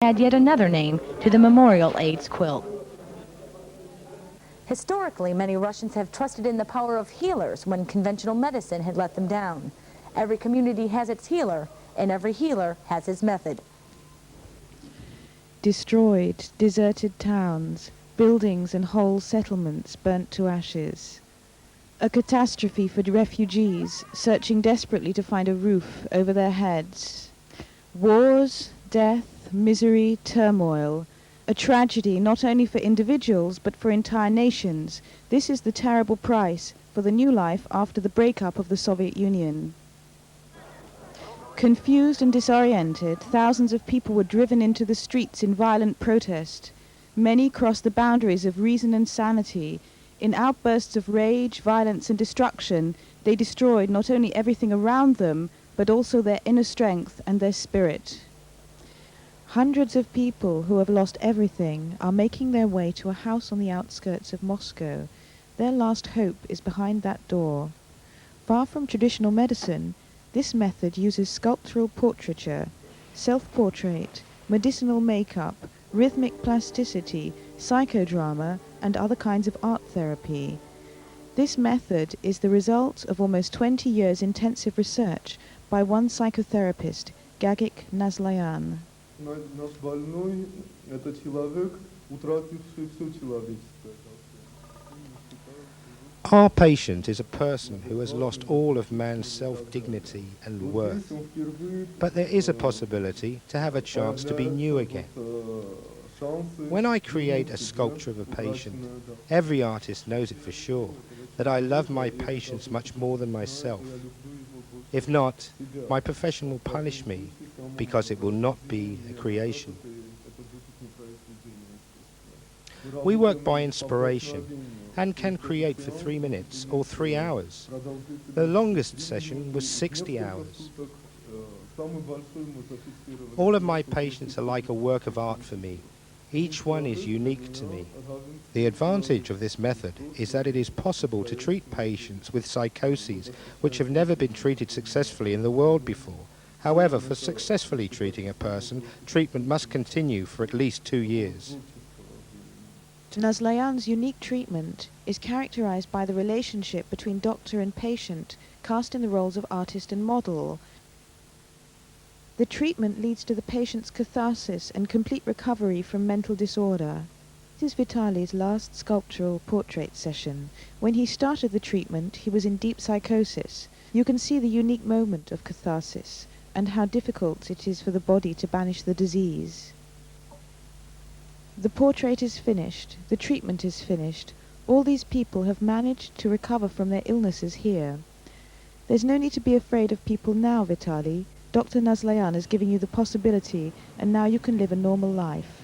add yet another name to the memorial AIDS quilt. Historically, many Russians have trusted in the power of healers when conventional medicine had let them down. Every community has its healer, and every healer has his method. Destroyed, deserted towns, buildings and whole settlements burnt to ashes. A catastrophe for refugees searching desperately to find a roof over their heads. Wars, death, misery, turmoil. A tragedy not only for individuals but for entire nations. This is the terrible price for the new life after the breakup of the Soviet Union. Confused and disoriented, thousands of people were driven into the streets in violent protest. Many crossed the boundaries of reason and sanity. In outbursts of rage, violence and destruction, they destroyed not only everything around them, but also their inner strength and their spirit. Hundreds of people who have lost everything are making their way to a house on the outskirts of Moscow. Their last hope is behind that door. Far from traditional medicine, this method uses sculptural portraiture, self-portrait, medicinal makeup, rhythmic plasticity, psychodrama, and other kinds of art therapy. This method is the result of almost 20 years intensive research by one psychotherapist, Nazlояне. Наш больной – это человек, утративший все человеческое. Our patient is a person who has lost all of man's self-dignity and worth. But there is a possibility to have a chance to be new again. When I create a sculpture of a patient, every artist knows it for sure, that I love my patients much more than myself. If not, my profession will punish me, because it will not be a creation. We work by inspiration, and can create for 3 minutes or 3 hours. The longest session was 60 hours. All of my patients are like a work of art for me. Each one is unique to me. The advantage of this method is that it is possible to treat patients with psychoses which have never been treated successfully in the world before. However, for successfully treating a person, treatment must continue for at least 2 years. Nazlояne's unique treatment is characterized by the relationship between doctor and patient, cast in the roles of artist and model. The treatment leads to the patient's catharsis and complete recovery from mental disorder. This is Vitali's last sculptural portrait session. When he started the treatment, he was in deep psychosis. You can see the unique moment of catharsis and how difficult it is for the body to banish the disease. The portrait is finished, the treatment is finished. All these people have managed to recover from their illnesses here. There's no need to be afraid of people now, Vitali. Dr. Nazlояне is giving you the possibility, and now you can live a normal life.